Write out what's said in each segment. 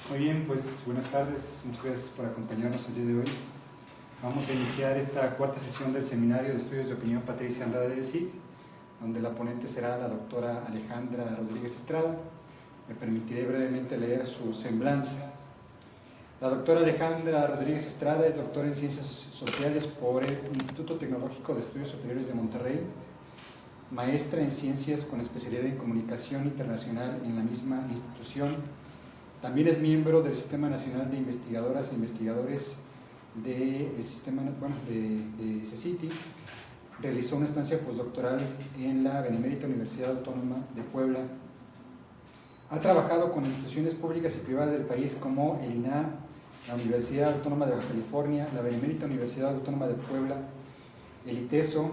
Muy bien, pues buenas tardes, muchas gracias por acompañarnos el día de hoy. Vamos a iniciar esta cuarta sesión del Seminario de Estudios de Opinión Patricia Andrade del CID, donde la ponente será la doctora Alejandra Rodríguez Estrada. Me permitiré brevemente leer su semblanza. La doctora Alejandra Rodríguez Estrada es doctora en Ciencias Sociales por el Instituto Tecnológico de Estudios Superiores de Monterrey, maestra en Ciencias con especialidad en Comunicación Internacional en la misma institución. También es miembro del Sistema Nacional de Investigadoras e Investigadores del sistema de CECITI. Realizó una estancia postdoctoral en la Benemérita Universidad Autónoma de Puebla. Ha trabajado con instituciones públicas y privadas del país como el INAH, la Universidad Autónoma de Baja California, la Benemérita Universidad Autónoma de Puebla, el ITESO,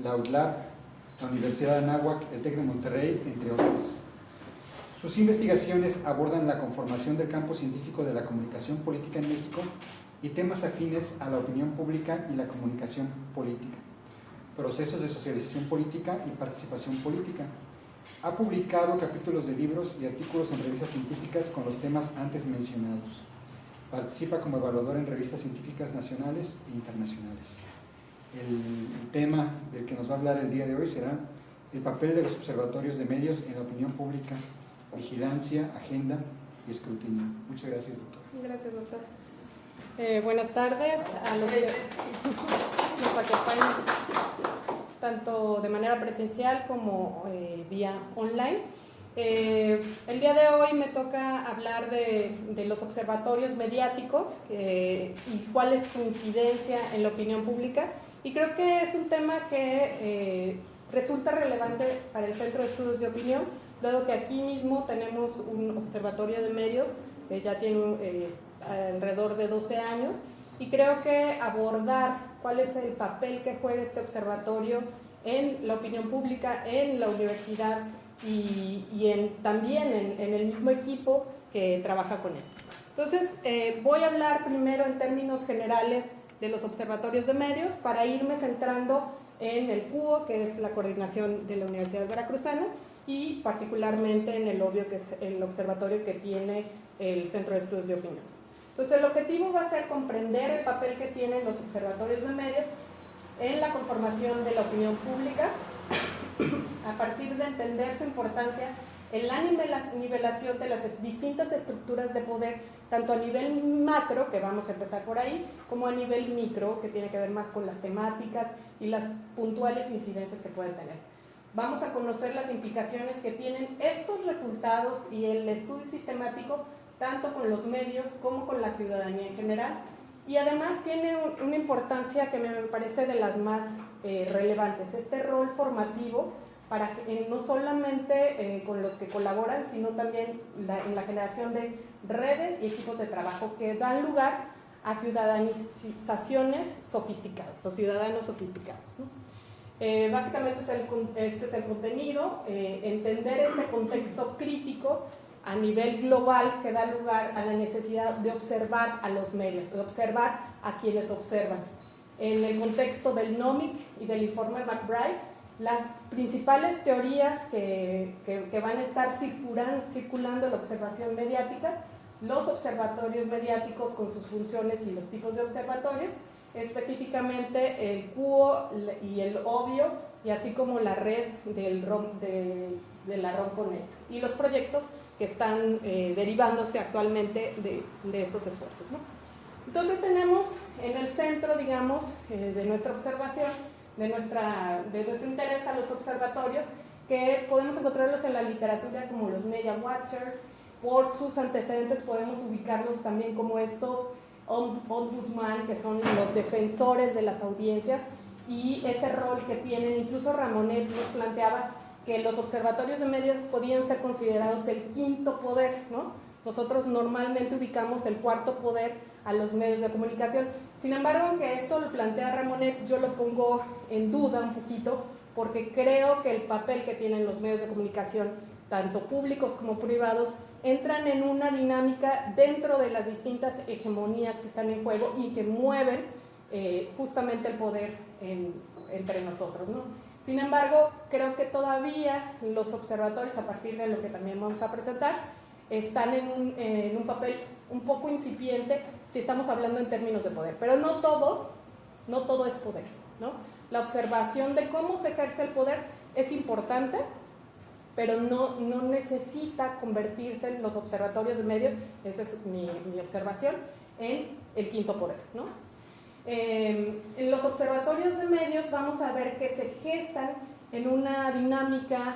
la UDLAP, la Universidad de Anáhuac, el TEC de Monterrey, entre otras. Sus investigaciones abordan la conformación del campo científico de la comunicación política en México y temas afines a la opinión pública y la comunicación política, procesos de socialización política y participación política. Ha publicado capítulos de libros y artículos en revistas científicas con los temas antes mencionados. Participa como evaluador en revistas científicas nacionales e internacionales. El tema del que nos va a hablar el día de hoy será el papel de los observatorios de medios en la opinión pública, vigilancia, agenda y escrutinio. Muchas gracias, doctora. Gracias, doctora. Buenas tardes a los que nos acompañan tanto de manera presencial como vía online. El día de hoy me toca hablar de los observatorios mediáticos y cuál es su incidencia en la opinión pública, y creo que es un tema que resulta relevante para el Centro de Estudios de Opinión, dado que aquí mismo tenemos un observatorio de medios que ya tiene alrededor de 12 años, y creo que abordar cuál es el papel que juega este observatorio en la opinión pública, en la universidad y también en el mismo equipo que trabaja con él. Entonces, voy a hablar primero en términos generales de los observatorios de medios para irme centrando en el CUO, que es la coordinación de la Universidad Veracruzana, y particularmente en el OBVIO, que es el observatorio que tiene el Centro de Estudios de Opinión. Entonces, el objetivo va a ser comprender el papel que tienen los observatorios de medios en la conformación de la opinión pública, a partir de entender su importancia en la nivelación de las distintas estructuras de poder, tanto a nivel macro, que vamos a empezar por ahí, como a nivel micro, que tiene que ver más con las temáticas y las puntuales incidencias que pueden tener. Vamos a conocer las implicaciones que tienen estos resultados y el estudio sistemático, tanto con los medios como con la ciudadanía en general, y además tiene una importancia que me parece de las más relevantes, este rol formativo para no solamente con los que colaboran, sino también en la generación de redes y equipos de trabajo que dan lugar a ciudadanizaciones sofisticadas o ciudadanos sofisticados, ¿no? Básicamente este es el contenido, entender este contexto crítico a nivel global que da lugar a la necesidad de observar a los medios, de observar a quienes observan. En el contexto del NOMIC y del informe McBride, las principales teorías que van a estar circulando en la observación mediática, los observatorios mediáticos con sus funciones y los tipos de observatorios, específicamente el CUO y el OBVIO, y así como la red de la ROM-CONEC, y los proyectos que están derivándose actualmente de estos esfuerzos, ¿no? Entonces tenemos en el centro, digamos, de nuestra observación, de nuestro interés a los observatorios, que podemos encontrarlos en la literatura como los Media Watchers. Por sus antecedentes podemos ubicarlos también como estos ombudsman, que son los defensores de las audiencias, y ese rol que tienen. Incluso Ramonet nos planteaba que los observatorios de medios podían ser considerados el quinto poder, ¿no? Nosotros normalmente ubicamos el cuarto poder a los medios de comunicación. Sin embargo, aunque eso lo plantea Ramonet, yo lo pongo en duda un poquito, porque creo que el papel que tienen los medios de comunicación, tanto públicos como privados, entran en una dinámica dentro de las distintas hegemonías que están en juego y que mueven justamente el poder entre nosotros, ¿no? Sin embargo, creo que todavía los observatorios, a partir de lo que también vamos a presentar, están en un papel un poco incipiente si estamos hablando en términos de poder, pero no todo es poder, ¿no? La observación de cómo se ejerce el poder es importante, pero no necesita convertirse en los observatorios de medios, esa es mi observación, en el quinto poder, ¿no? En los observatorios de medios vamos a ver que se gestan en una dinámica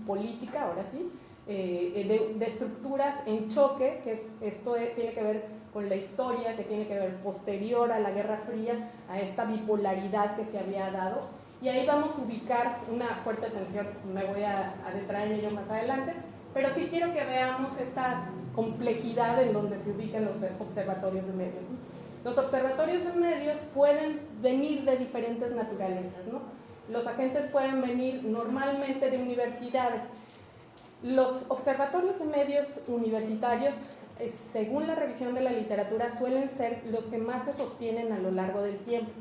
política, ahora sí, de estructuras en choque, que esto tiene que ver con la historia, que tiene que ver posterior a la Guerra Fría, a esta bipolaridad que se había dado, y ahí vamos a ubicar una fuerte tensión, me voy a adentrar en ello más adelante, pero sí quiero que veamos esta complejidad en donde se ubican los observatorios de medios, ¿no? Los observatorios de medios pueden venir de diferentes naturalezas, ¿no? Los agentes pueden venir normalmente de universidades. Los observatorios de medios universitarios, según la revisión de la literatura, suelen ser los que más se sostienen a lo largo del tiempo.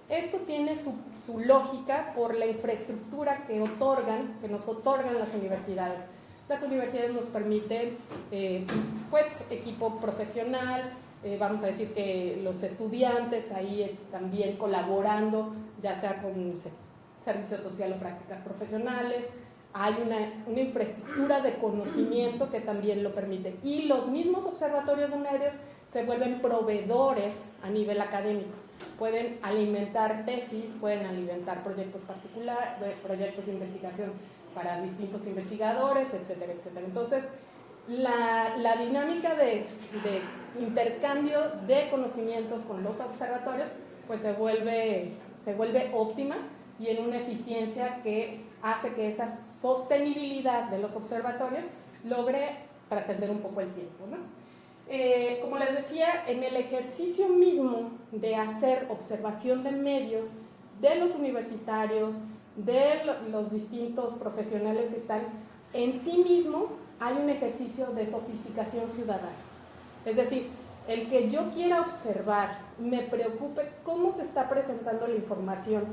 Esto tiene su lógica por la infraestructura que nos otorgan las universidades. Las universidades nos permiten pues, equipo profesional, vamos a decir que los estudiantes ahí también colaborando, ya sea con servicio social o prácticas profesionales, hay una infraestructura de conocimiento que también lo permite. Y los mismos observatorios de medios se vuelven proveedores a nivel académico. Pueden alimentar tesis, pueden alimentar proyectos particulares, proyectos de investigación para distintos investigadores, etcétera, etcétera. Entonces, la dinámica de intercambio de conocimientos con los observatorios pues se vuelve óptima y en una eficiencia que hace que esa sostenibilidad de los observatorios logre trascender un poco el tiempo, ¿no? Como les decía, en el ejercicio mismo de hacer observación de medios de los universitarios, de los distintos profesionales que están, en sí mismo hay un ejercicio de sofisticación ciudadana. Es decir, el que yo quiera observar, me preocupe cómo se está presentando la información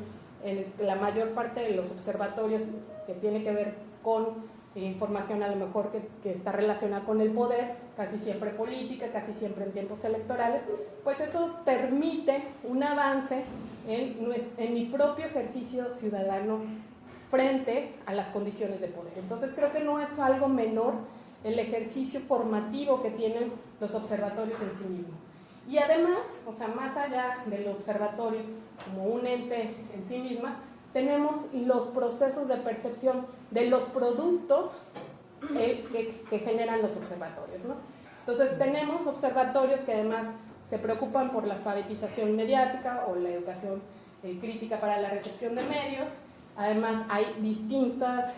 en la mayor parte de los observatorios que tiene que ver con información a lo mejor que está relacionada con el poder, casi siempre política, casi siempre en tiempos electorales, pues eso permite un avance en mi propio ejercicio ciudadano frente a las condiciones de poder. Entonces creo que no es algo menor el ejercicio formativo que tienen los observatorios en sí mismos. Y además, o sea, más allá del observatorio como un ente en sí misma, tenemos los procesos de percepción de los productos que generan los observatorios, ¿no? Entonces tenemos observatorios que además se preocupan por la alfabetización mediática o la educación crítica para la recepción de medios. Además hay distintas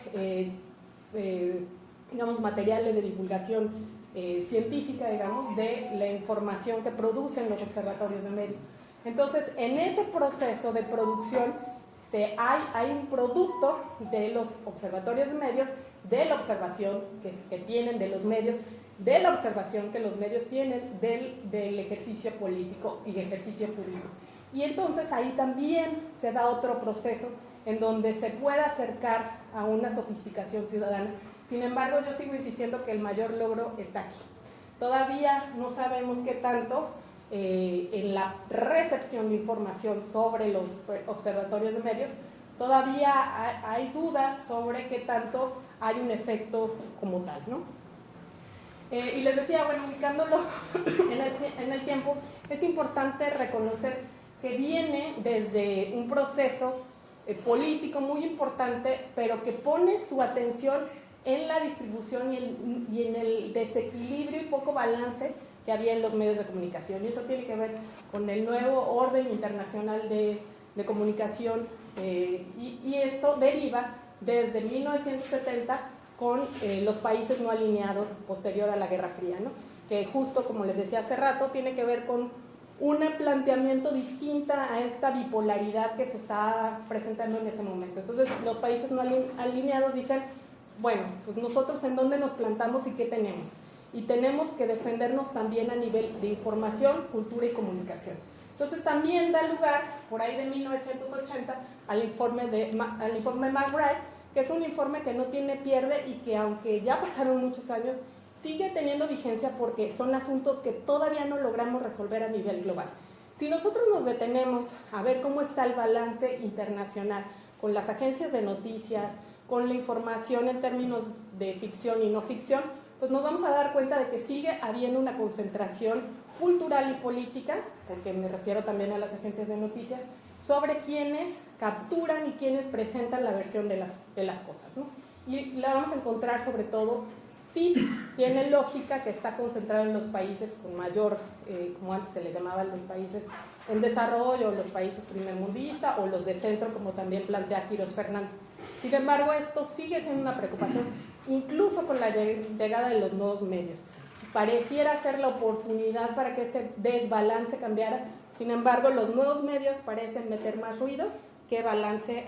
digamos, materiales de divulgación científica, digamos, de la información que producen los observatorios de medios. Entonces, en ese proceso de producción hay un producto de los observatorios de medios, de la observación que tienen de los medios, de la observación que los medios tienen del ejercicio político y ejercicio público. Y entonces ahí también se da otro proceso en donde se puede acercar a una sofisticación ciudadana. Sin embargo, yo sigo insistiendo que el mayor logro está aquí. Todavía no sabemos qué tanto en la recepción de información sobre los observatorios de medios, todavía hay dudas sobre qué tanto hay un efecto como tal, ¿no? Y les decía, bueno, ubicándolo en el tiempo, es importante reconocer que viene desde un proceso político muy importante, pero que pone su atención en la distribución y en el desequilibrio y poco balance que había en los medios de comunicación. Y eso tiene que ver con el nuevo orden internacional de comunicación y esto deriva desde 1970 con los países no alineados posterior a la Guerra Fría, ¿no? Que justo como les decía hace rato tiene que ver con un planteamiento distinta a esta bipolaridad que se está presentando en ese momento. Entonces los países no alineados dicen, bueno, pues nosotros en dónde nos plantamos y qué tenemos. Y tenemos que defendernos también a nivel de información, cultura y comunicación. Entonces también da lugar, por ahí de 1980, al informe McBride, que es un informe que no tiene pierde y que aunque ya pasaron muchos años, sigue teniendo vigencia porque son asuntos que todavía no logramos resolver a nivel global. Si nosotros nos detenemos a ver cómo está el balance internacional con las agencias de noticias, con la información en términos de ficción y no ficción, pues nos vamos a dar cuenta de que sigue habiendo una concentración cultural y política, porque me refiero también a las agencias de noticias, sobre quienes capturan y quienes presentan la versión de las cosas, ¿no? Y la vamos a encontrar sobre todo, sí tiene lógica que está concentrado en los países con mayor, como antes se le llamaban los países en desarrollo, los países primermundistas o los de centro, como también plantea Quirós Fernández. Sin embargo, esto sigue siendo una preocupación, incluso con la llegada de los nuevos medios. Pareciera ser la oportunidad para que ese desbalance cambiara, sin embargo, los nuevos medios parecen meter más ruido que balance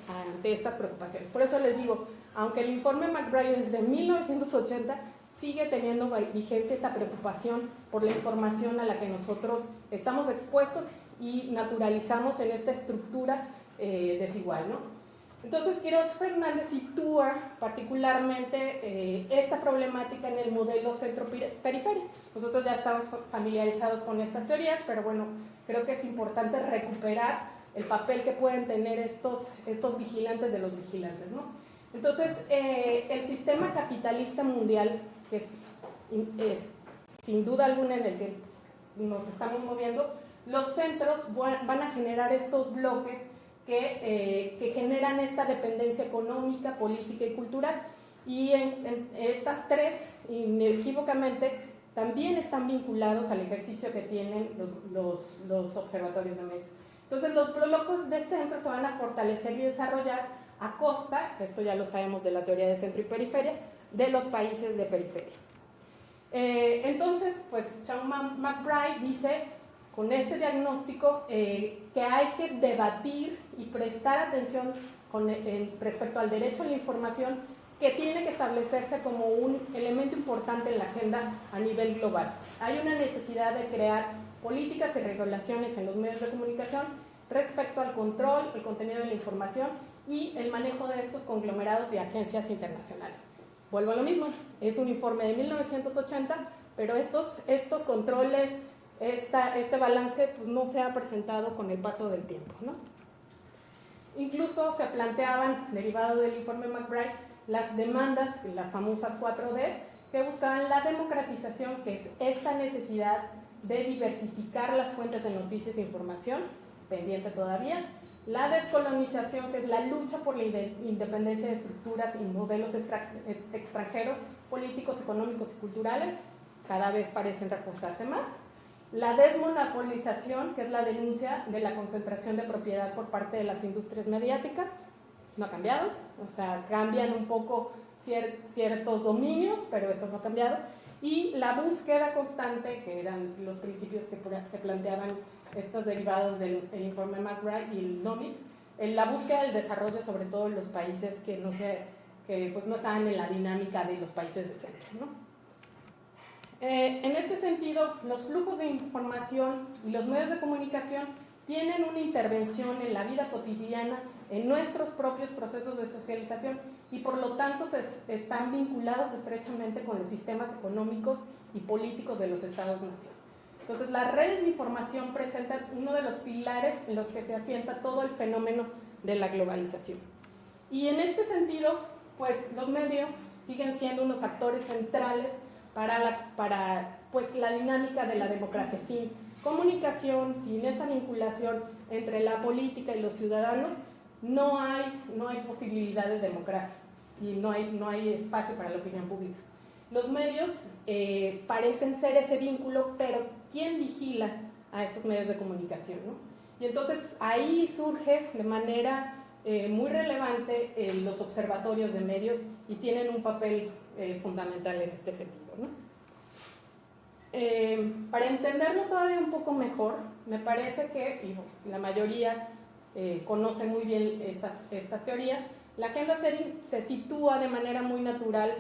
ante estas preocupaciones. Por eso les digo, aunque el informe McBride es de 1980, sigue teniendo vigencia esta preocupación por la información a la que nosotros estamos expuestos y naturalizamos en esta estructura desigual, ¿no? Entonces, Quirós Fernández sitúa particularmente esta problemática en el modelo centro-periferia. Nosotros ya estamos familiarizados con estas teorías, pero bueno, creo que es importante recuperar el papel que pueden tener estos vigilantes de los vigilantes, ¿no? Entonces, el sistema capitalista mundial, que es sin duda alguna en el que nos estamos moviendo, los centros van a generar estos bloques que generan esta dependencia económica, política y cultural, y en estas tres, inequívocamente, también están vinculados al ejercicio que tienen los observatorios de medios. Entonces, los bloques de centro se van a fortalecer y desarrollar a costa, esto ya lo sabemos de la teoría de centro y periferia, de los países de periferia. Entonces, pues Sean McBride dice, con este diagnóstico, que hay que debatir y prestar atención respecto al derecho a la información, que tiene que establecerse como un elemento importante en la agenda a nivel global. Hay una necesidad de crear políticas y regulaciones en los medios de comunicación respecto al control, el contenido de la información y el manejo de estos conglomerados y agencias internacionales. Vuelvo a lo mismo, es un informe de 1980, pero estos controles, este balance, pues no se ha presentado con el paso del tiempo, ¿no? Incluso se planteaban, derivado del informe McBride, las demandas, las famosas 4Ds, que buscaban la democratización, que es esta necesidad de diversificar las fuentes de noticias e información, pendiente todavía, la descolonización, que es la lucha por la independencia de estructuras y modelos extranjeros, políticos, económicos y culturales, cada vez parecen reforzarse más, la desmonopolización, que es la denuncia de la concentración de propiedad por parte de las industrias mediáticas, no ha cambiado, o sea, cambian un poco ciertos dominios, pero eso no ha cambiado, y la búsqueda constante, que eran los principios que planteaban estos derivados del informe McBride y el NOMI, la búsqueda del desarrollo, sobre todo en los países que no estaban en la dinámica de los países de centro, ¿no? En este sentido, los flujos de información y los medios de comunicación tienen una intervención en la vida cotidiana, en nuestros propios procesos de socialización y por lo tanto están vinculados estrechamente con los sistemas económicos y políticos de los Estados-nación. Entonces, las redes de información presentan uno de los pilares en los que se asienta todo el fenómeno de la globalización. Y en este sentido, pues los medios siguen siendo unos actores centrales para la dinámica de la democracia. Sin comunicación, sin esa vinculación entre la política y los ciudadanos, no hay posibilidad de democracia y no hay espacio para la opinión pública. Los medios parecen ser ese vínculo, pero ¿quién vigila a estos medios de comunicación, ¿no? Y entonces ahí surge de manera muy relevante los observatorios de medios y tienen un papel fundamental en este sentido, ¿no? Para entenderlo todavía un poco mejor, me parece que, y pues, la mayoría conoce muy bien estas teorías, la agenda se sitúa de manera muy natural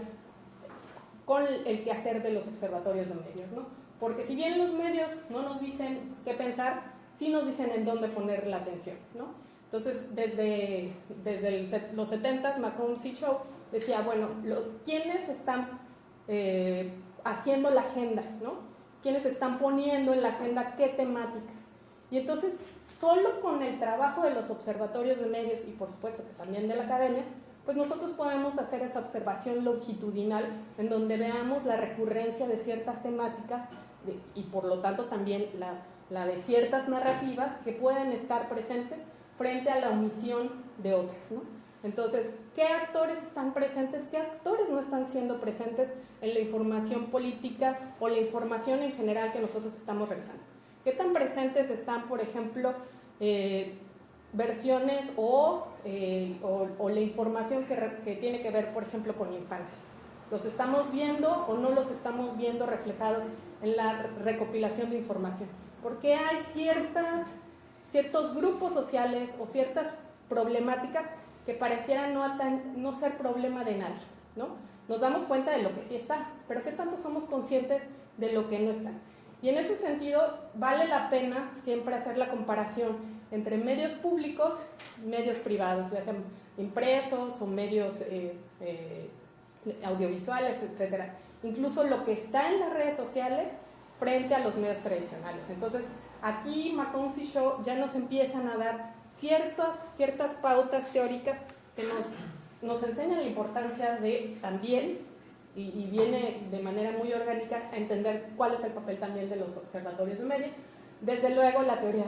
con el quehacer de los observatorios de medios, ¿no? Porque si bien los medios no nos dicen qué pensar, sí nos dicen en dónde poner la atención, ¿no? Entonces, desde los 70s, McCombs y Shaw decía, bueno, ¿quiénes están haciendo la agenda, ¿no? Quienes están poniendo en la agenda qué temáticas. Y entonces, solo con el trabajo de los observatorios de medios y por supuesto que también de la academia, pues nosotros podemos hacer esa observación longitudinal en donde veamos la recurrencia de ciertas temáticas y por lo tanto también la de ciertas narrativas que pueden estar presentes frente a la omisión de otras, ¿no? Entonces, ¿qué actores están presentes? ¿Qué actores no están siendo presentes en la información política o la información en general que nosotros estamos revisando? ¿Qué tan presentes están, por ejemplo, versiones o la información que tiene que ver, por ejemplo, con infancias? ¿Los estamos viendo o no los estamos viendo reflejados en la recopilación de información? Porque hay ciertos grupos sociales o ciertas problemáticas que parecieran no ser problema de nadie, ¿no? Nos damos cuenta de lo que sí está, pero ¿qué tanto somos conscientes de lo que no está? Y en ese sentido vale la pena siempre hacer la comparación entre medios públicos y medios privados, ya sean impresos o medios audiovisuales, etcétera. Incluso lo que está en las redes sociales frente a los medios tradicionales. Entonces, aquí McCombs y Shaw ya nos empiezan a dar ciertas pautas teóricas que nos enseñan la importancia de también, y viene de manera muy orgánica, a entender cuál es el papel también de los observatorios de medios. Desde luego, la teoría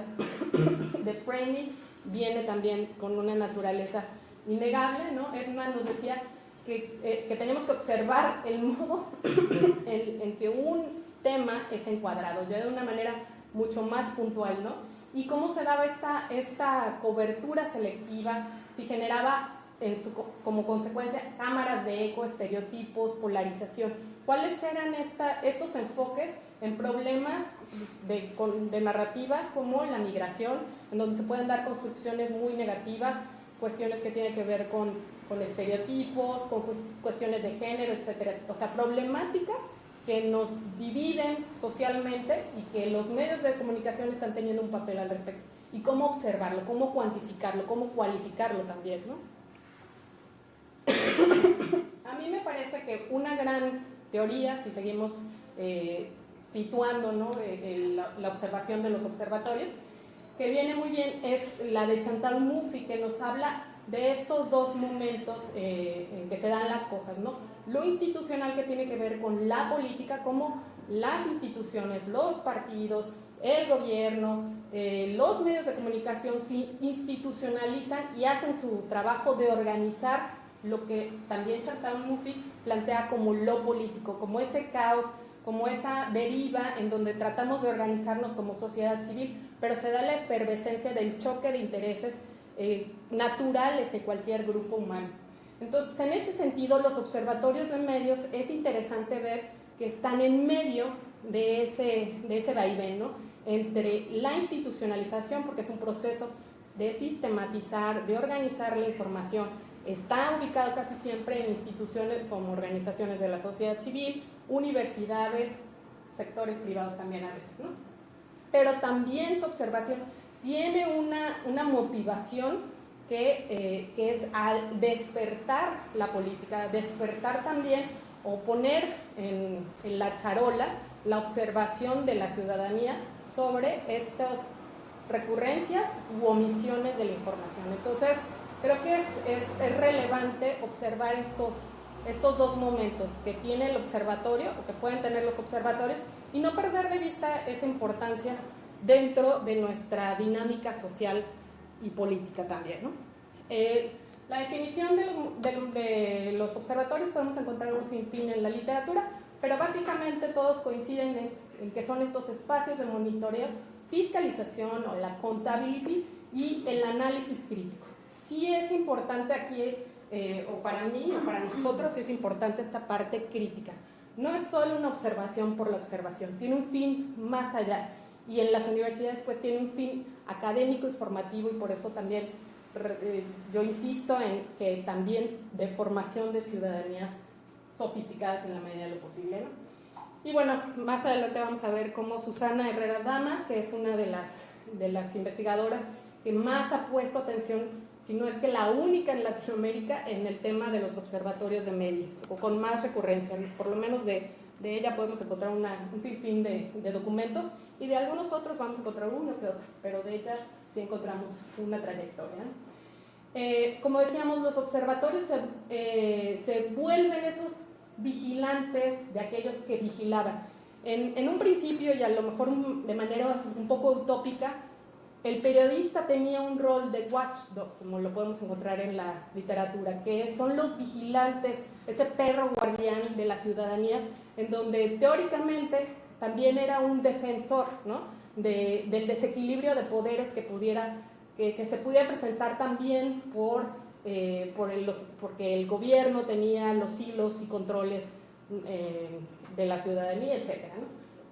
de framing viene también con una naturaleza innegable, ¿no? Edman nos decía que tenemos que observar el modo en que un tema es encuadrado, ya de una manera mucho más puntual, ¿no? Y cómo se daba esta cobertura selectiva, si generaba como consecuencia cámaras de eco, estereotipos, polarización. ¿Cuáles eran estos enfoques en problemas de narrativas como la migración, en donde se pueden dar construcciones muy negativas, cuestiones que tienen que ver con estereotipos, con cuestiones de género, etcétera? O sea, problemáticas que nos dividen socialmente y que los medios de comunicación están teniendo un papel al respecto. Y cómo observarlo, cómo cuantificarlo, cómo cualificarlo también, ¿no? A mí me parece que una gran teoría, si seguimos situando, ¿no?, la observación de los observatorios, que viene muy bien, es la de Chantal Mouffe, que nos habla de estos dos momentos en que se dan las cosas, ¿no? Lo institucional, que tiene que ver con la política, como las instituciones, los partidos, el gobierno, los medios de comunicación se institucionalizan y hacen su trabajo de organizar lo que también Chantal Mouffe plantea como lo político, como ese caos, como esa deriva en donde tratamos de organizarnos como sociedad civil, pero se da la efervescencia del choque de intereses naturales en cualquier grupo humano. Entonces, en ese sentido, los observatorios de medios es interesante ver que están en medio de ese vaivén, ¿no?, entre la institucionalización, porque es un proceso de sistematizar, de organizar la información. Está ubicado casi siempre en instituciones como organizaciones de la sociedad civil, universidades, sectores privados también a veces, ¿no? Pero también su observación tiene una motivación que es al despertar la política, despertar también o poner en la charola la observación de la ciudadanía sobre estas recurrencias u omisiones de la información. Entonces, creo que es relevante observar estos dos momentos que tiene el observatorio o que pueden tener los observatorios y no perder de vista esa importancia dentro de nuestra dinámica social y política también, ¿no? La definición de los observatorios podemos encontrar un sinfín en la literatura, pero básicamente todos coinciden en que son estos espacios de monitoreo, fiscalización o la accountability y el análisis crítico. Sí es importante aquí, o para mí o para nosotros es importante esta parte crítica. No es solo una observación por la observación, tiene un fin más allá. Y en las universidades pues tiene un fin académico y formativo, y por eso también yo insisto en que también de formación de ciudadanías sofisticadas en la medida de lo posible, ¿no? Y bueno, más adelante vamos a ver cómo Susana Herrera Damas, que es una de las investigadoras que más ha puesto atención si no es que la única en Latinoamérica en el tema de los observatorios de medios, o con más recurrencia. Por lo menos de ella podemos encontrar un sinfín de documentos, y de algunos otros vamos a encontrar uno que otro, pero de ella sí encontramos una trayectoria. Como decíamos, los observatorios se vuelven esos vigilantes de aquellos que vigilaban. En un principio, y a lo mejor de manera un poco utópica, el periodista tenía un rol de watchdog, como lo podemos encontrar en la literatura, que son los vigilantes, ese perro guardián de la ciudadanía, en donde teóricamente también era un defensor, ¿no?, del desequilibrio de poderes que se pudiera presentar también porque el gobierno tenía los hilos y controles de la ciudadanía, etc., ¿no?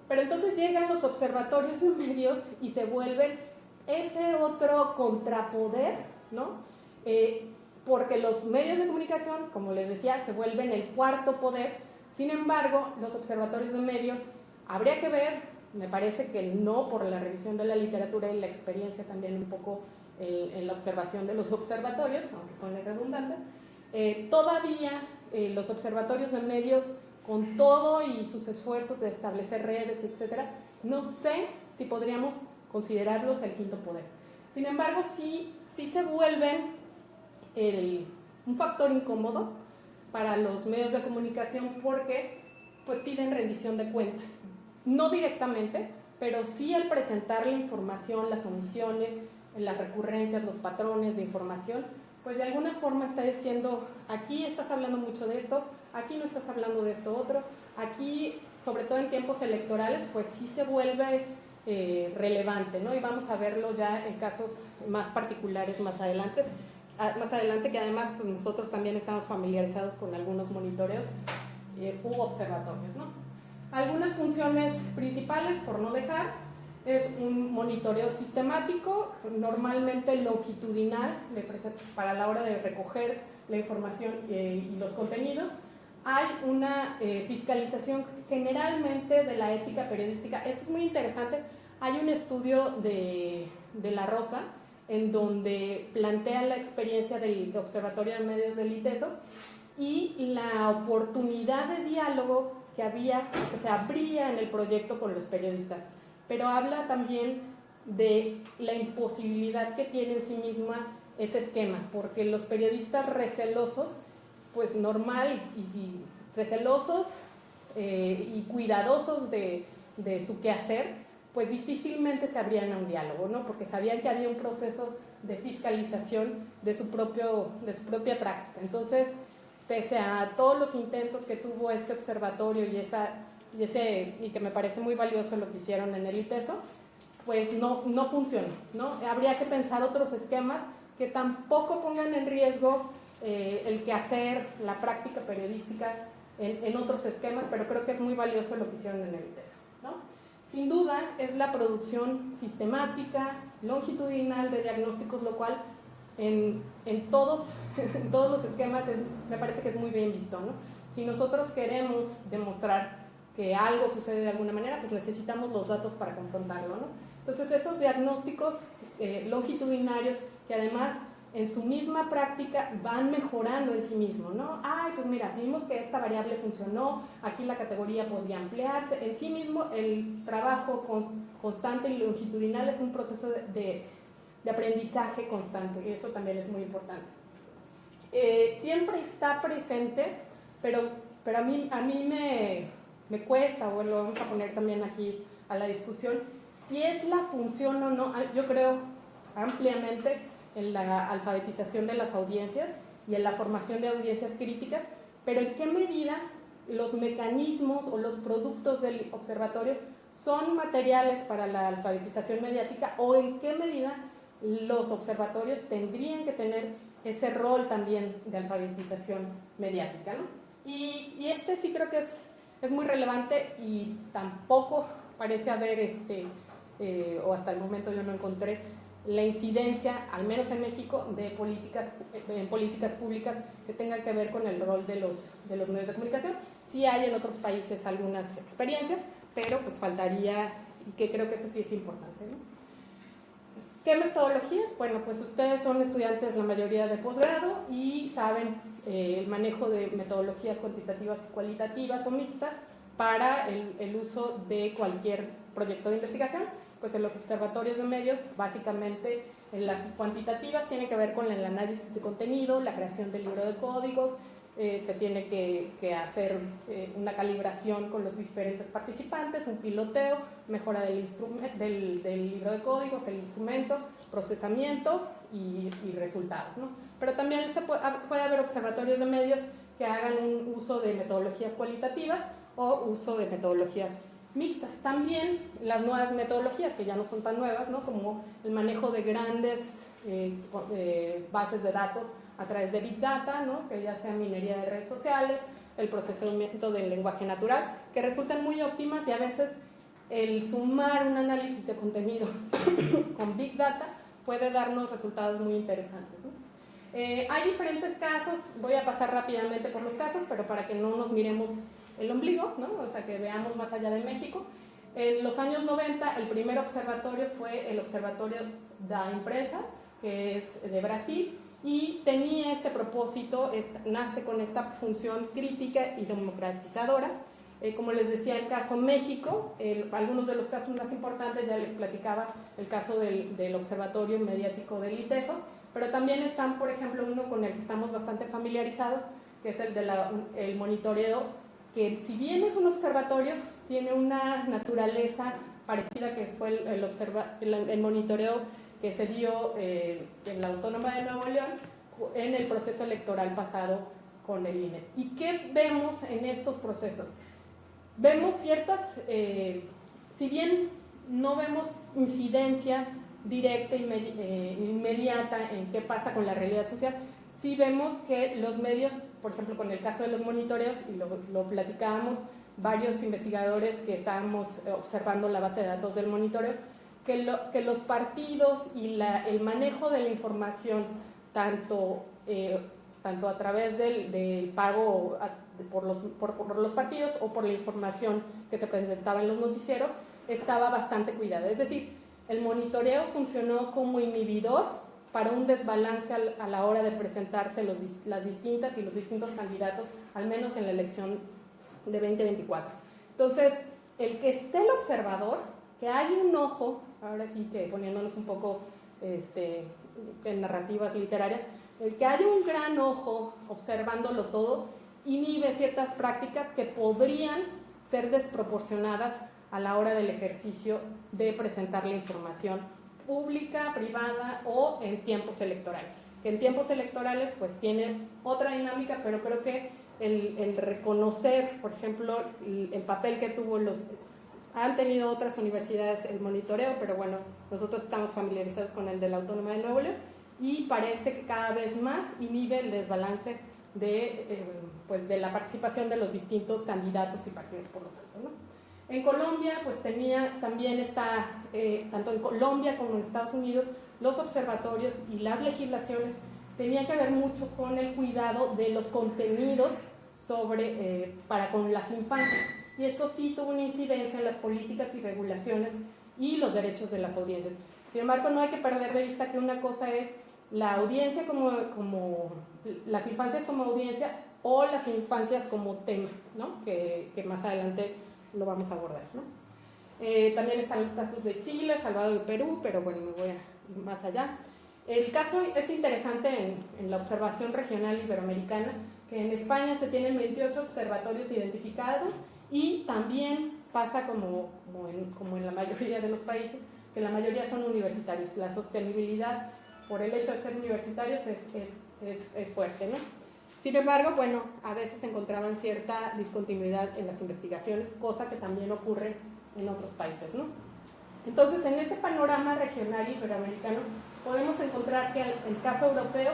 Pero entonces llegan los observatorios de medios y se vuelven ese otro contrapoder, ¿no? Porque los medios de comunicación, como les decía, se vuelven el cuarto poder. Sin embargo, los observatorios de medios, habría que ver, me parece que no, por la revisión de la literatura y la experiencia también un poco en la observación de los observatorios, aunque suene redundante, todavía los observatorios de medios, con todo y sus esfuerzos de establecer redes, etcétera, no sé si podríamos considerarlos el quinto poder. Sin embargo, sí se vuelven un factor incómodo para los medios de comunicación, porque pues piden rendición de cuentas, no directamente, pero sí al presentar la información, las omisiones, las recurrencias, los patrones de información, pues de alguna forma está diciendo, aquí estás hablando mucho de esto, aquí no estás hablando de esto otro, aquí, sobre todo en tiempos electorales, pues sí se vuelve relevante, ¿no? Y vamos a verlo ya en casos más particulares más adelante, que además pues nosotros también estamos familiarizados con algunos monitoreos u observatorios, ¿no? Algunas funciones principales, por no dejar, es un monitoreo sistemático, normalmente longitudinal, para la hora de recoger la información y los contenidos. Hay una fiscalización generalmente de la ética periodística. Esto es muy interesante. Hay un estudio de La Rosa en donde plantea la experiencia del Observatorio de Medios del ITESO y la oportunidad de diálogo que se abría en el proyecto con los periodistas, pero habla también de la imposibilidad que tiene en sí misma ese esquema, porque los periodistas recelosos, pues normal y recelosos y cuidadosos de su quehacer, pues difícilmente se abrían a un diálogo, ¿no? Porque sabían que había un proceso de fiscalización de su propia práctica. Entonces, pese a todos los intentos que tuvo este observatorio y que me parece muy valioso lo que hicieron en el ITESO, pues no funcionó, ¿no? Habría que pensar otros esquemas que tampoco pongan en riesgo el quehacer, la práctica periodística en otros esquemas, pero creo que es muy valioso lo que hicieron en el ITESO, ¿no? Sin duda es la producción sistemática, longitudinal de diagnósticos, lo cual en todos los esquemas me parece que es muy bien visto, ¿no? Si nosotros queremos demostrar que algo sucede de alguna manera, pues necesitamos los datos para confrontarlo, ¿no? Entonces esos diagnósticos longitudinarios, que además en su misma práctica van mejorando en sí mismos, ¿no? Ay, pues mira, vimos que esta variable funcionó, aquí la categoría podría ampliarse. En sí mismo el trabajo constante y longitudinal es un proceso de aprendizaje constante, y eso también es muy importante. Siempre está presente, pero a mí me cuesta, o lo vamos a poner también aquí a la discusión, si es la función o no. Yo creo ampliamente en la alfabetización de las audiencias y en la formación de audiencias críticas, pero en qué medida los mecanismos o los productos del observatorio son materiales para la alfabetización mediática, o en qué medida los observatorios tendrían que tener ese rol también de alfabetización mediática, ¿no? Y este sí creo que es muy relevante, y tampoco parece haber, o hasta el momento yo no encontré la incidencia, al menos en México, de políticas públicas que tengan que ver con el rol de los medios de comunicación. Sí hay en otros países algunas experiencias, pero pues faltaría, y que creo que eso sí es importante, ¿no? ¿Qué metodologías? Bueno, pues ustedes son estudiantes, la mayoría de posgrado, y saben el manejo de metodologías cuantitativas y cualitativas o mixtas para el uso de cualquier proyecto de investigación. Pues en los observatorios de medios, básicamente en las cuantitativas tienen que ver con el análisis de contenido, la creación del libro de códigos, se tiene que hacer una calibración con los diferentes participantes, un piloteo, mejora del libro de códigos, el instrumento, procesamiento y resultados, ¿no? Pero también puede haber observatorios de medios que hagan un uso de metodologías cualitativas o uso de metodologías mixtas. También las nuevas metodologías, que ya no son tan nuevas, ¿no? Como el manejo de grandes bases de datos a través de Big Data, ¿no? Que ya sea minería de redes sociales, el procesamiento del lenguaje natural, que resultan muy óptimas, y a veces el sumar un análisis de contenido con Big Data puede darnos resultados muy interesantes, ¿no? Hay diferentes casos, voy a pasar rápidamente por los casos, pero para que no nos miremos el ombligo, ¿no? O sea, que veamos más allá de México. En los años 90, el primer observatorio fue el Observatorio da Empresa, que es de Brasil, y tenía este propósito, nace con esta función crítica y democratizadora. Como les decía, el caso México, algunos de los casos más importantes, ya les platicaba el caso del Observatorio Mediático del ITESO, pero también están, por ejemplo, uno con el que estamos bastante familiarizados, que es el monitoreo, que si bien es un observatorio, tiene una naturaleza parecida, que fue el monitoreo que se dio en la Autónoma de Nuevo León en el proceso electoral pasado con el INE. ¿Y qué vemos en estos procesos? Vemos ciertas, si bien no vemos incidencia directa e inmediata en qué pasa con la realidad social, sí vemos que los medios, por ejemplo, con el caso de los monitoreos, y lo platicábamos varios investigadores que estábamos observando la base de datos del monitoreo, que los partidos y el manejo de la información, tanto a través del pago por los partidos o por la información que se presentaba en los noticieros, estaba bastante cuidada. Es decir, el monitoreo funcionó como inhibidor para un desbalance a la hora de presentarse las distintas y los distintos candidatos, al menos en la elección de 2024. Entonces, el que esté el observador, que hay un ojo, ahora sí que poniéndonos un poco en narrativas literarias, el que haya un gran ojo observándolo todo, inhibe ciertas prácticas que podrían ser desproporcionadas a la hora del ejercicio de presentar la información pública, privada o en tiempos electorales. Que en tiempos electorales pues tiene otra dinámica, pero creo que el reconocer, por ejemplo, el papel que tuvo han tenido otras universidades el monitoreo, pero bueno, nosotros estamos familiarizados con el de la Autónoma de Nuevo León, y parece que cada vez más inhibe el desbalance de la participación de los distintos candidatos y partidos, por lo tanto, ¿no? En Colombia, pues tenía también tanto en Colombia como en Estados Unidos, los observatorios y las legislaciones tenían que ver mucho con el cuidado de los contenidos para con las infancias. Y esto sí tuvo una incidencia en las políticas y regulaciones y los derechos de las audiencias. Sin embargo, no hay que perder de vista que una cosa es la audiencia como las infancias como audiencia, o las infancias como tema, ¿no? que más adelante lo vamos a abordar, ¿no? También están los casos de Chile, Salvador y Perú, pero bueno, me voy a ir más allá. El caso es interesante en la observación regional iberoamericana, que en España se tienen 28 observatorios identificados, y también pasa como en la mayoría de los países, que la mayoría son universitarios. La sostenibilidad por el hecho de ser universitarios es fuerte, ¿no? Sin embargo, bueno, a veces encontraban cierta discontinuidad en las investigaciones, cosa que también ocurre en otros países, ¿no? Entonces, en este panorama regional iberoamericano, podemos encontrar que el caso europeo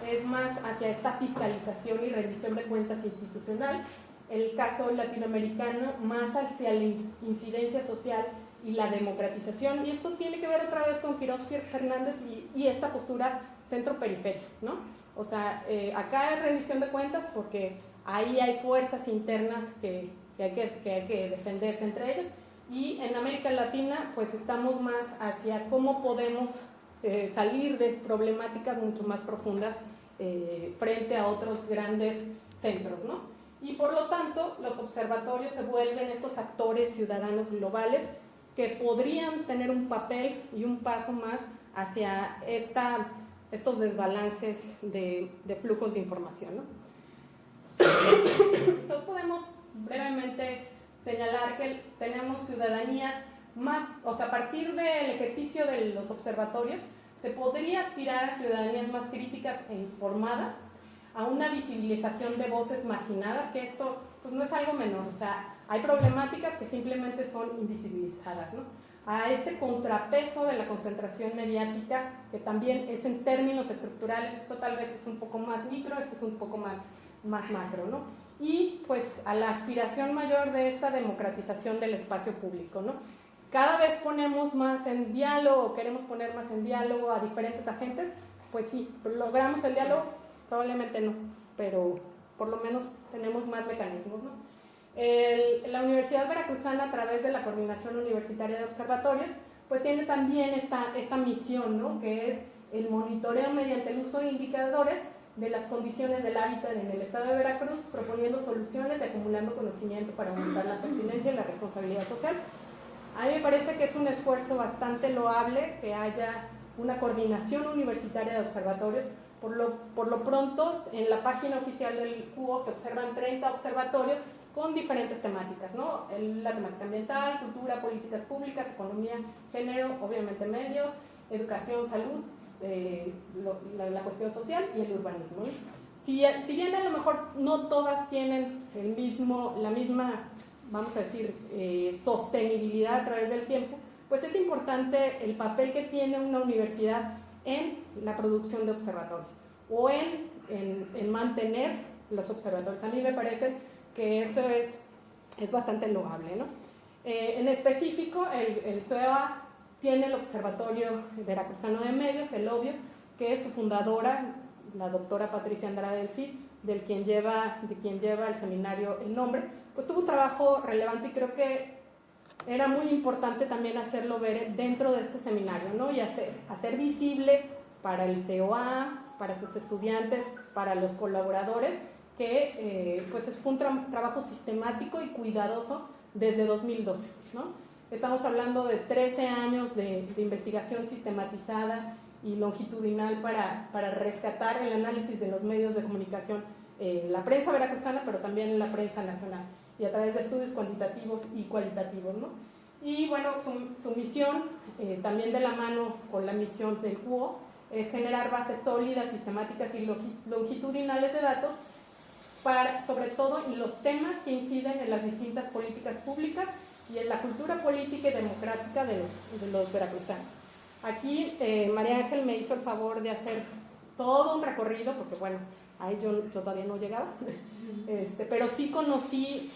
es más hacia esta fiscalización y rendición de cuentas institucional, el caso latinoamericano más hacia la incidencia social y la democratización, y esto tiene que ver otra vez con Quirós Fernández y esta postura centro-periferia, ¿no? O sea, acá hay rendición de cuentas porque ahí hay fuerzas internas que hay que defenderse entre ellas, y en América Latina pues estamos más hacia cómo podemos salir de problemáticas mucho más profundas frente a otros grandes centros, ¿no? Y por lo tanto, los observatorios se vuelven estos actores ciudadanos globales que podrían tener un papel y un paso más hacia estos desbalances de flujos de información, ¿no? Entonces podemos brevemente señalar que tenemos ciudadanías más, o sea, a partir del ejercicio de los observatorios, se podría aspirar a ciudadanías más críticas e informadas, a una visibilización de voces marginadas, que esto pues no es algo menor, o sea, hay problemáticas que simplemente son invisibilizadas, ¿no? A este contrapeso de la concentración mediática, que también es en términos estructurales, esto tal vez es un poco más micro, esto es un poco más macro, ¿no? Y pues a la aspiración mayor de esta democratización del espacio público, ¿no? Cada vez ponemos más en diálogo, queremos poner más en diálogo a diferentes agentes, pues sí, logramos el diálogo, probablemente no, pero por lo menos tenemos más mecanismos, ¿no? La Universidad Veracruzana, a través de la Coordinación Universitaria de Observatorios, pues tiene también esta misión, ¿no? Que es el monitoreo mediante el uso de indicadores de las condiciones del hábitat en el estado de Veracruz, proponiendo soluciones y acumulando conocimiento para aumentar la pertinencia y la responsabilidad social. A mí me parece que es un esfuerzo bastante loable que haya una coordinación universitaria de observatorios. Por lo pronto, en la página oficial del CUO se observan 30 observatorios con diferentes temáticas, ¿no? La temática ambiental, cultura, políticas públicas, economía, género, obviamente medios, educación, salud, la cuestión social y el urbanismo, ¿no? Si bien a lo mejor no todas tienen la misma, vamos a decir, sostenibilidad a través del tiempo, pues es importante el papel que tiene una universidad en la producción de observatorios o en mantener los observatorios. A mí me parece que eso es bastante loable, ¿no? En específico, el CEOA tiene el Observatorio Veracruzano de Medios, el OBVIO, que es su fundadora, la doctora Patricia Andrade del CID, de quien lleva el seminario el nombre, pues tuvo un trabajo relevante y creo que era muy importante también hacerlo ver dentro de este seminario, ¿no? Y hacer visible para el COA, para sus estudiantes, para los colaboradores, que pues fue un trabajo sistemático y cuidadoso desde 2012, ¿no? Estamos hablando de 13 años de investigación sistematizada y longitudinal para rescatar el análisis de los medios de comunicación en la prensa veracruzana, pero también en la prensa nacional, y a través de estudios cuantitativos y cualitativos, ¿no? Y bueno, su misión, también de la mano con la misión del CUO, es generar bases sólidas, sistemáticas y longitudinales de datos, sobre todo en los temas que inciden en las distintas políticas públicas y en la cultura política y democrática de los veracruzanos. Aquí María Ángel me hizo el favor de hacer todo un recorrido, porque bueno, ahí yo todavía no llegaba, pero sí conocí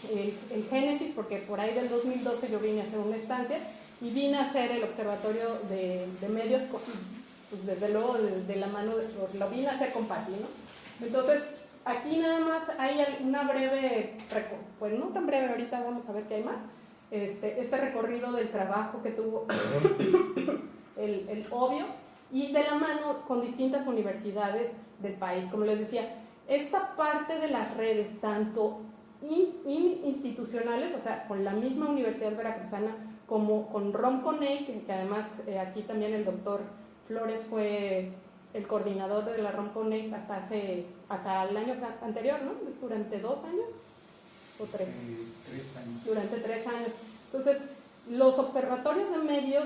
el génesis, porque por ahí del 2012 yo vine a hacer una estancia y vine a hacer el observatorio de medios, pues desde luego de la mano, lo vine a hacer con Pati, ¿no? Entonces, aquí nada más hay una breve, pues no tan breve, ahorita vamos a ver qué hay más, este recorrido del trabajo que tuvo el OBVIO, y de la mano con distintas universidades del país. Como les decía, esta parte de las redes, tanto institucionales, o sea, con la misma Universidad Veracruzana, como con RomConnect, que además aquí también el doctor Flores fue el coordinador de la RomConnect hasta el año anterior, ¿no? Durante 2 años o 3. 3 años. Durante 3 años. Entonces, los observatorios de medios,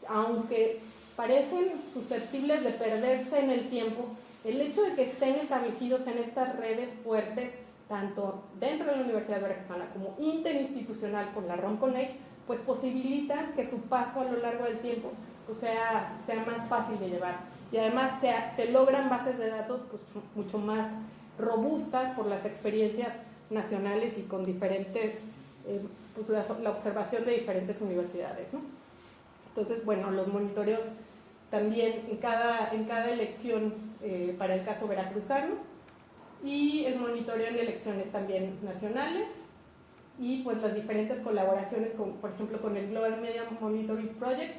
aunque parecen susceptibles de perderse en el tiempo, el hecho de que estén establecidos en estas redes fuertes, tanto dentro de la Universidad Veracruzana como interinstitucional con la RomConnect, pues posibilitan que su paso a lo largo del tiempo pues sea más fácil de llevar. Y además se logran bases de datos pues, mucho más robustas por las experiencias nacionales y con diferentes, pues la observación de diferentes universidades, ¿no? Entonces, bueno, los monitoreos también en cada elección para el caso veracruzano, y el monitoreo en elecciones también nacionales, y pues las diferentes colaboraciones, por ejemplo con el Global Media Monitoring Project,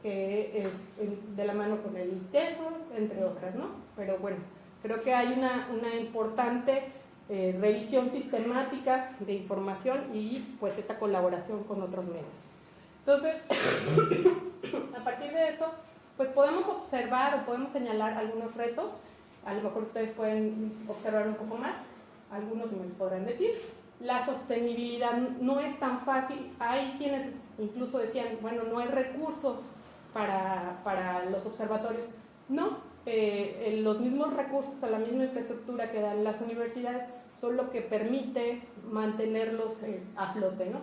que es de la mano con el ITESO, entre otras, ¿no? Pero bueno, creo que hay una importante revisión sistemática de información y pues esta colaboración con otros medios. Entonces, a partir de eso, pues podemos observar o podemos señalar algunos retos. A lo mejor ustedes pueden observar un poco más, algunos me los podrán decir. La sostenibilidad no es tan fácil. Hay quienes incluso decían, bueno, no hay recursos para los observatorios. No, los mismos recursos a la misma infraestructura que dan las universidades son lo que permite mantenerlos a flote, ¿no?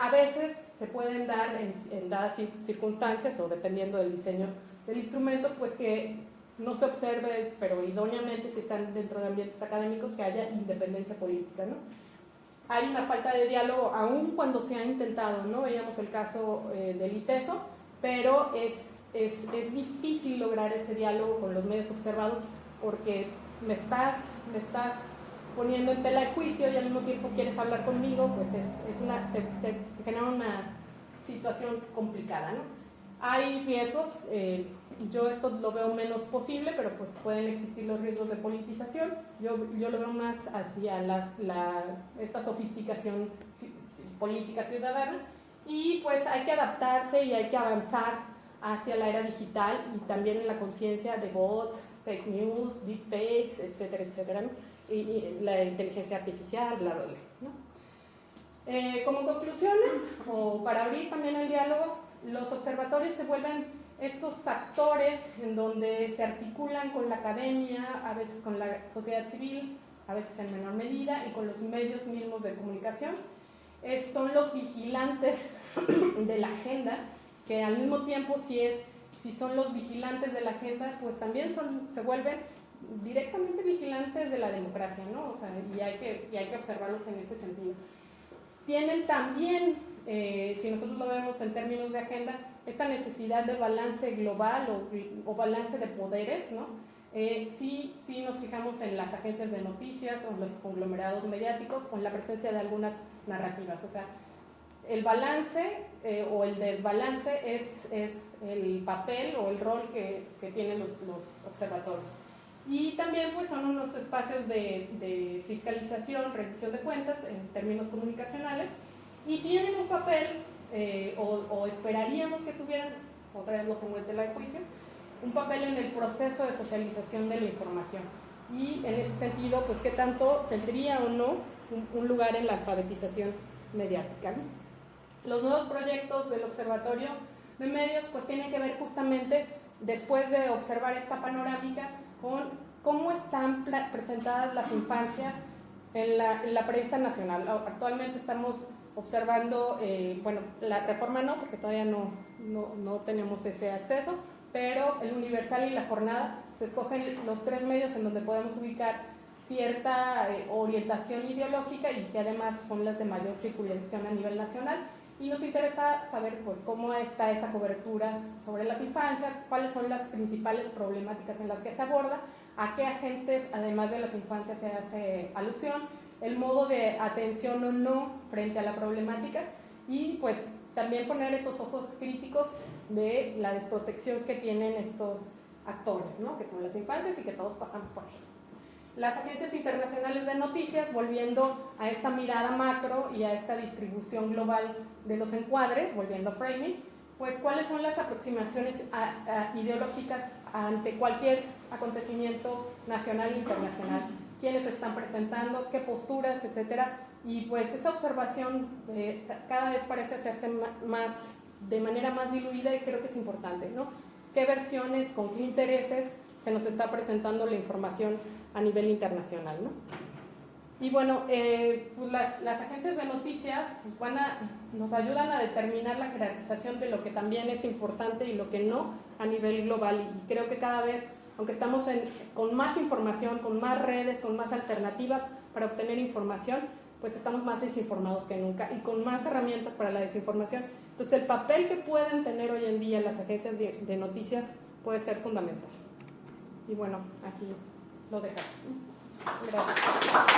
A veces se pueden dar en dadas circunstancias o dependiendo del diseño del instrumento, pues que no se observe, pero idóneamente si están dentro de ambientes académicos, que haya independencia política, ¿no? Hay una falta de diálogo aún cuando se ha intentado, ¿no? Veíamos el caso del ITESO, pero es difícil lograr ese diálogo con los medios observados porque me estás poniendo en tela de juicio y al mismo tiempo quieres hablar conmigo, pues se genera una situación complicada, ¿no? Hay riesgos, yo esto lo veo menos posible, pero pues pueden existir los riesgos de politización. Yo lo veo más hacia esta sofisticación política ciudadana, y pues hay que adaptarse y hay que avanzar hacia la era digital y también en la conciencia de bots, fake news, deepfakes, etcétera, etcétera, ¿no? Y la inteligencia artificial, bla, bla, bla, ¿no? Como conclusiones, o para abrir también el diálogo, los observatorios se vuelven estos actores en donde se articulan con la academia, a veces con la sociedad civil, a veces en menor medida, y con los medios mismos de comunicación. Son los vigilantes de la agenda, que al mismo tiempo si son los vigilantes de la agenda, pues también se vuelven directamente vigilantes de la democracia, ¿no? O sea, y hay que observarlos en ese sentido. Tienen también, si nosotros lo vemos en términos de agenda, esta necesidad de balance global o balance de poderes, ¿no? Sí nos fijamos en las agencias de noticias o los conglomerados mediáticos con la presencia de algunas narrativas. O sea, el balance o el desbalance es el papel o el rol que tienen los observatorios. Y también pues son unos espacios de fiscalización, rendición de cuentas en términos comunicacionales, y tienen un papel, o esperaríamos que tuvieran, otra vez lo pongo en tela de juicio, un papel en el proceso de socialización de la información. Y en ese sentido, pues qué tanto tendría o no un lugar en la alfabetización mediática, ¿no? Los nuevos proyectos del Observatorio de Medios pues tienen que ver justamente, después de observar esta panorámica, con cómo están presentadas las infancias en la prensa nacional. Actualmente estamos observando, bueno, la Reforma no, porque todavía no tenemos ese acceso, pero el Universal y la Jornada se escogen los tres medios en donde podemos ubicar cierta orientación ideológica y que además son las de mayor circulación a nivel nacional. Y nos interesa saber pues cómo está esa cobertura sobre las infancias, cuáles son las principales problemáticas en las que se aborda, a qué agentes además de las infancias se hace alusión, el modo de atención o no frente a la problemática, y pues también poner esos ojos críticos de la desprotección que tienen estos actores, ¿no? Que son las infancias y que todos pasamos por ahí. Las agencias internacionales de noticias, volviendo a esta mirada macro y a esta distribución global de los encuadres, volviendo a framing, pues cuáles son las aproximaciones ideológicas ante cualquier acontecimiento nacional e internacional, quiénes están presentando, qué posturas, etcétera, y pues esa observación cada vez parece hacerse de manera más diluida, y creo que es importante, ¿no? ¿Qué versiones, con qué intereses se nos está presentando la información a nivel internacional, ¿no? Y bueno, pues las agencias de noticias nos ayudan a determinar la jerarquización de lo que también es importante y lo que no a nivel global, y creo que cada vez, aunque estamos con más información, con más redes, con más alternativas para obtener información, pues estamos más desinformados que nunca y con más herramientas para la desinformación. Entonces el papel que pueden tener hoy en día las agencias de noticias puede ser fundamental. Y bueno, aquí lo dejamos. Gracias.